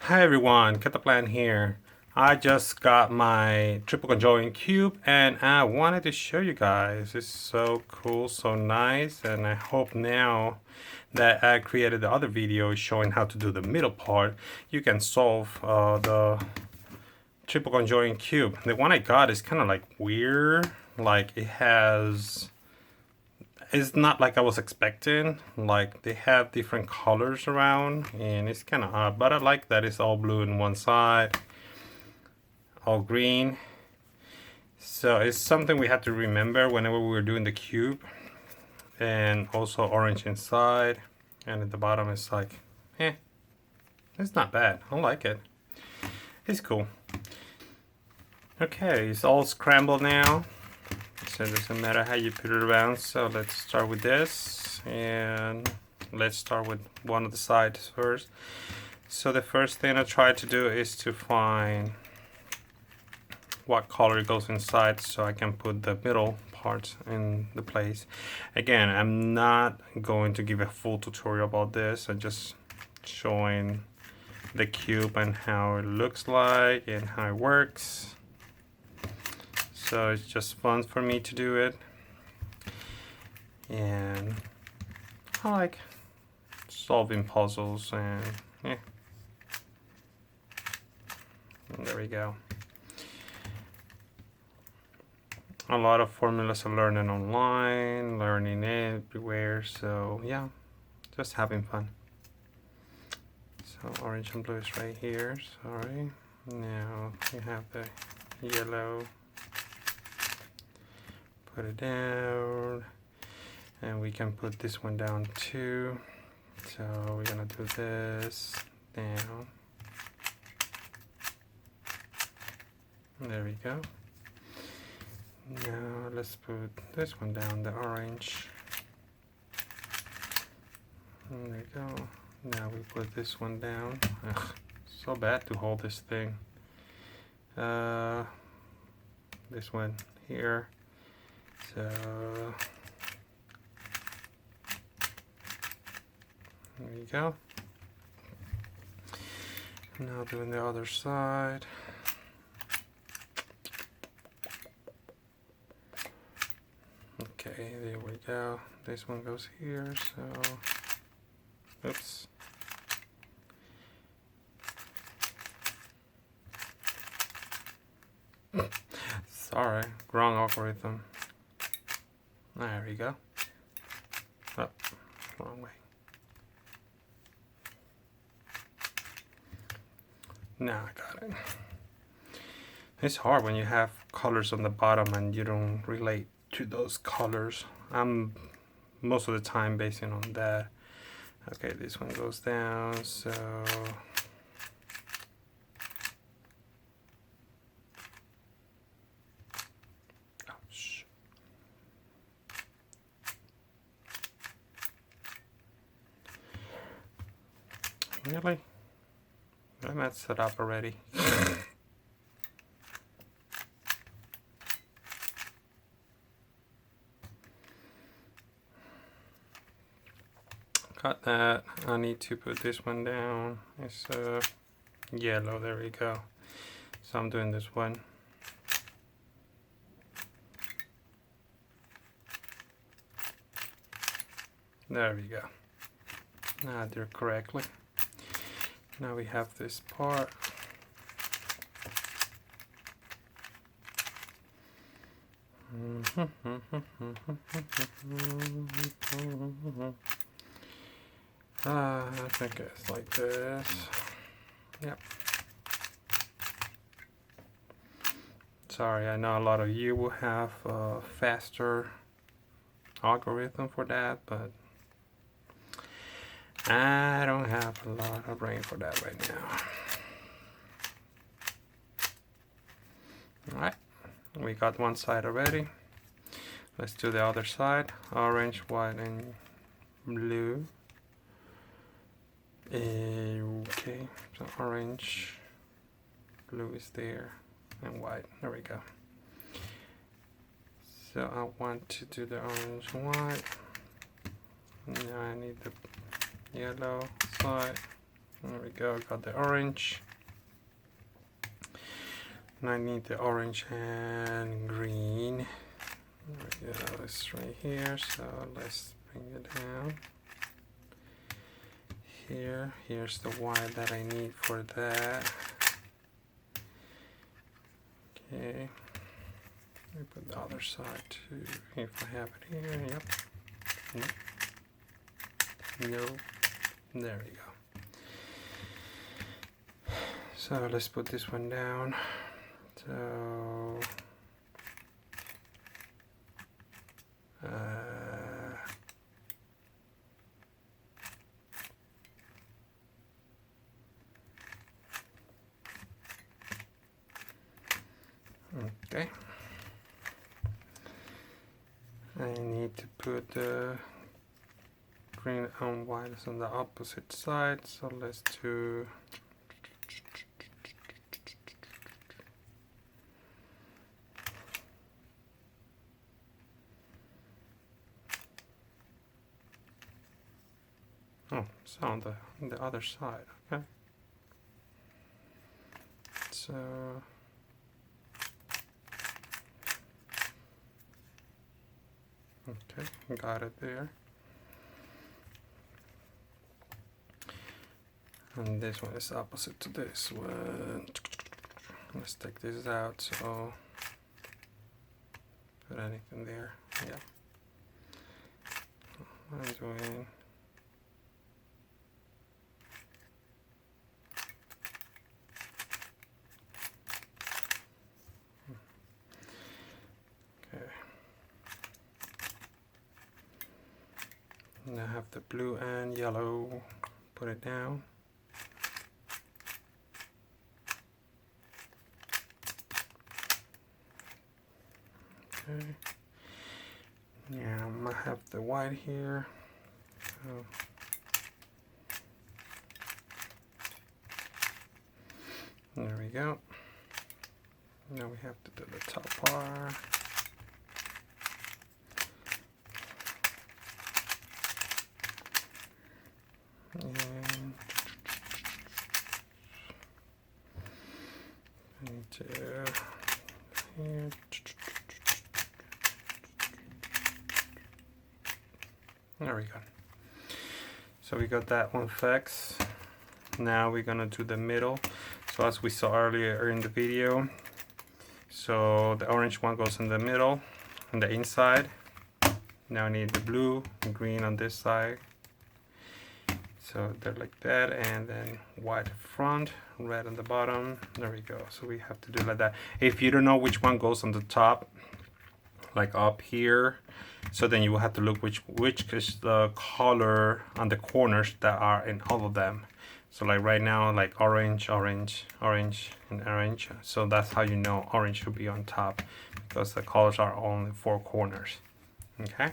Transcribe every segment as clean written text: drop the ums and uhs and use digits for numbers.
Hi everyone, Cataplan here. I just got my Tripel Conjoined Cube and I wanted to show you guys. It's so cool, so nice, and I hope now that I created the other video showing how to do the middle part, you can solve the Tripel Conjoined Cube. The one I got is kind of like weird, like it's not like I was expecting. Like they have different colors around and it's kind of odd, but I like that it's all blue on one side, all green. So it's something we have to remember whenever we were doing the cube. And also orange inside, and at the bottom it's like, it's not bad. I like it. It's cool. Okay, it's all scrambled now. So it doesn't matter how you put it around. So let's start with this, and let's start with one of the sides first. So the first thing I try to do is to find what color goes inside so I can put the middle parts in the place. Again, I'm not going to give a full tutorial about this. I'm just showing the cube and how it looks like and how it works. So it's just fun for me to do it, and I like solving puzzles, and yeah, and there we go. A lot of formulas I'm learning online, learning everywhere, so yeah, just having fun. So orange and blue is right here, sorry. Now you have the yellow. Put it down, and we can put this one down too. So we're gonna do this down. There we go. Now let's put this one down, the orange. There we go. Now we put this one down. Ugh, so bad to hold this thing. This one here. So there you go. Now doing the other side. Okay, there we go. This one goes here, so oops. Sorry, wrong algorithm. There we go. Oh, wrong way. Now I got it. It's hard when you have colors on the bottom and you don't relate to those colors. I'm most of the time basing on that. Okay, this one goes down, so really? I messed it up already. Got that. I need to put this one down. It's yellow. There we go. So I'm doing this one. There we go. Now I do it correctly. Now we have this part. I think it's like this. Yep. Sorry, I know a lot of you will have a faster algorithm for that, but I don't have a lot of brain for that right now. Alright, we got one side already. Let's do the other side. Orange, white, and blue. Okay, so orange, blue is there, and white. There we go. So I want to do the orange and white. Now I need the yellow side. There we go, got the orange. And I need the orange and green. There we go, it's right here, so let's bring it down. Here's the white that I need for that. Okay, let me put the other side too, if I have it here. Yep. No. There we go. So let's put this one down. So okay. I need to put the green and white on the opposite side, so let's do it's on the other side. Okay, so okay, got it there. And this one is opposite to this one. Let's take this out, so put anything there. Yeah. I'm doing okay. And I have the blue and yellow. Put it down. Okay. Now I have the white here. So there we go. Now we have to do the top part. And I need to here. There we go. So we got that one fixed. Now we're gonna do the middle. So as we saw earlier in the video, so the orange one goes in the middle, on the inside. Now I need the blue and green on this side. So they're like that, and then white front, red on the bottom. There we go. So we have to do like that. If you don't know which one goes on the top, like up here, so then you will have to look which is the color on the corners that are in all of them. So like right now, like orange, orange, orange, and orange. So that's how you know orange should be on top, because the colors are only 4 corners. Okay.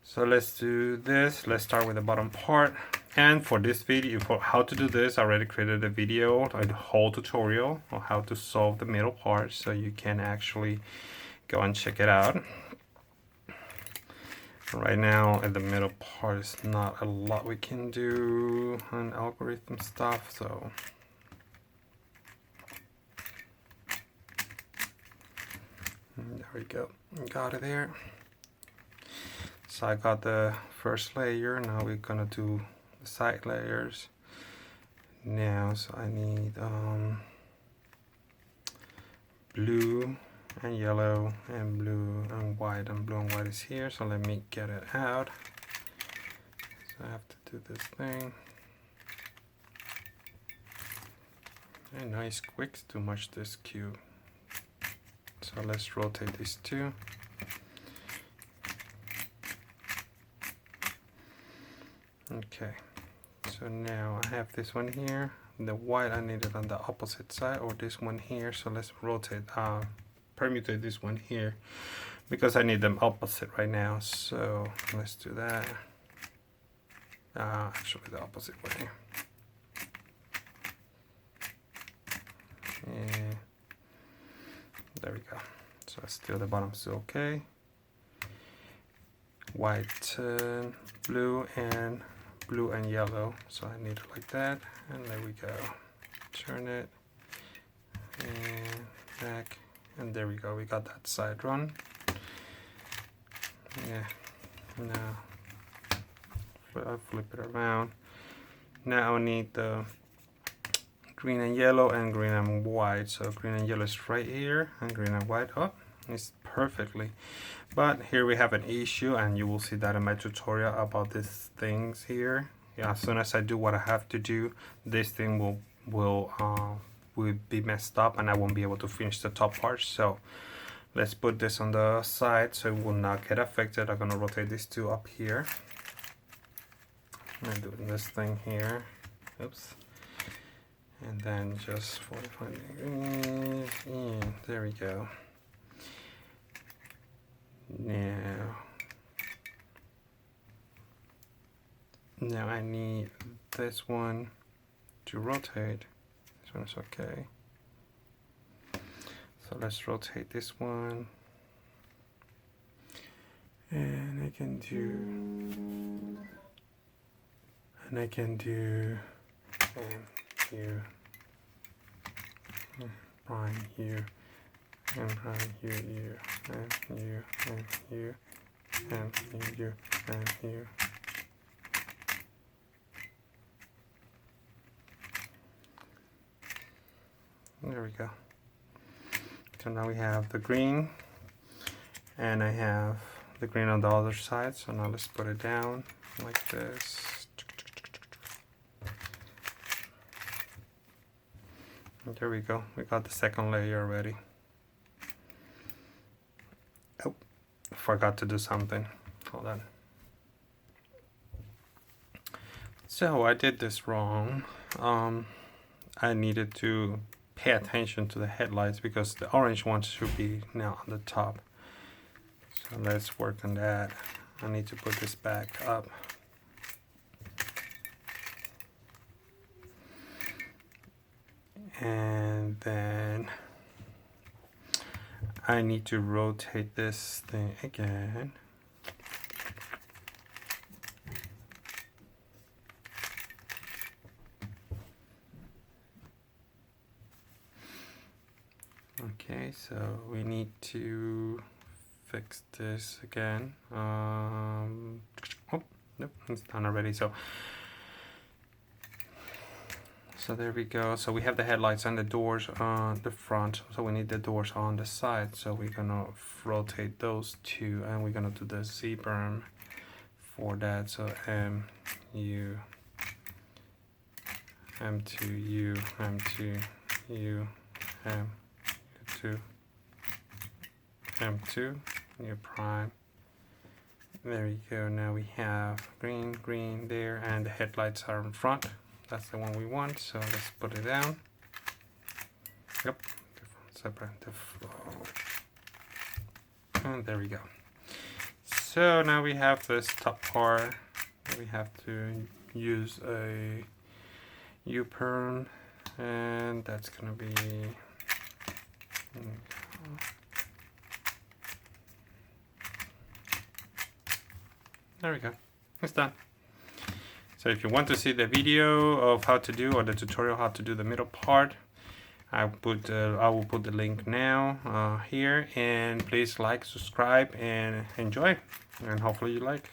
So let's do this. Let's start with the bottom part. And for this video, for how to do this, I already created a video, a whole tutorial on how to solve the middle part. So you can actually go and check it out. Right now, at the middle part is not a lot we can do on algorithm stuff. So there we go. Got it there. So I got the first layer. Now we're gonna do the side layers. Now, so I need blue and yellow and blue and white, and blue and white is here. So let me get it out. So I have to do this thing. And nice quick, too much this cube. So let's rotate these two. Okay, so now I have this one here. The white I need it on the opposite side, or this one here. So let's rotate, permutate this one here, because I need them opposite right now. So let's do that. Actually the opposite way. And there we go. So still the bottom is okay. White, blue, and blue and yellow, so I need it like that, and there we go. Turn it and back, and there we go. We got that side run. Yeah. Now I'll flip it around. Now I need the green and yellow and green and white. So green and yellow is right here, and green and white up. It's perfectly. But here we have an issue, and you will see that in my tutorial about these things here. Yeah, as soon as I do what I have to do, this thing will be messed up, and I won't be able to finish the top part. So let's put this on the side so it will not get affected. I'm gonna rotate these two up here. I'm doing this thing here. Oops. And then just 45 degrees. And there we go. Now I need this one to rotate. This one's okay. So let's rotate this one. And I can do here, prime here, and prime here, and here, and here, and here, and here. There we go. So now we have the green, and I have the green on the other side. So now let's put it down like this. And there we go. We got the second layer already. Oh, forgot to do something. Hold on. So I did this wrong. I needed to pay attention to the headlights because the orange ones should be now on the top. So let's work on that. I need to put this back up. And then I need to rotate this thing again. Okay, so we need to fix this again. Oh, nope, it's done already. So there we go. So we have the headlights and the doors on the front. So we need the doors on the side. So we're gonna rotate those two, and we're gonna do the u-perm for that. So M2, M2, M2, M2, M2, u-prime. There we go. Now we have green there, and the headlights are in front. That's the one we want, so let's put it down. Yep, separate the flow. And there we go. So now we have this top part. We have to use a u-perm, and that's gonna be there we go. It's done. So if you want to see the video of how to do, or the tutorial how to do the middle part, I will put the link now here, and please like, subscribe, and enjoy, and hopefully you like.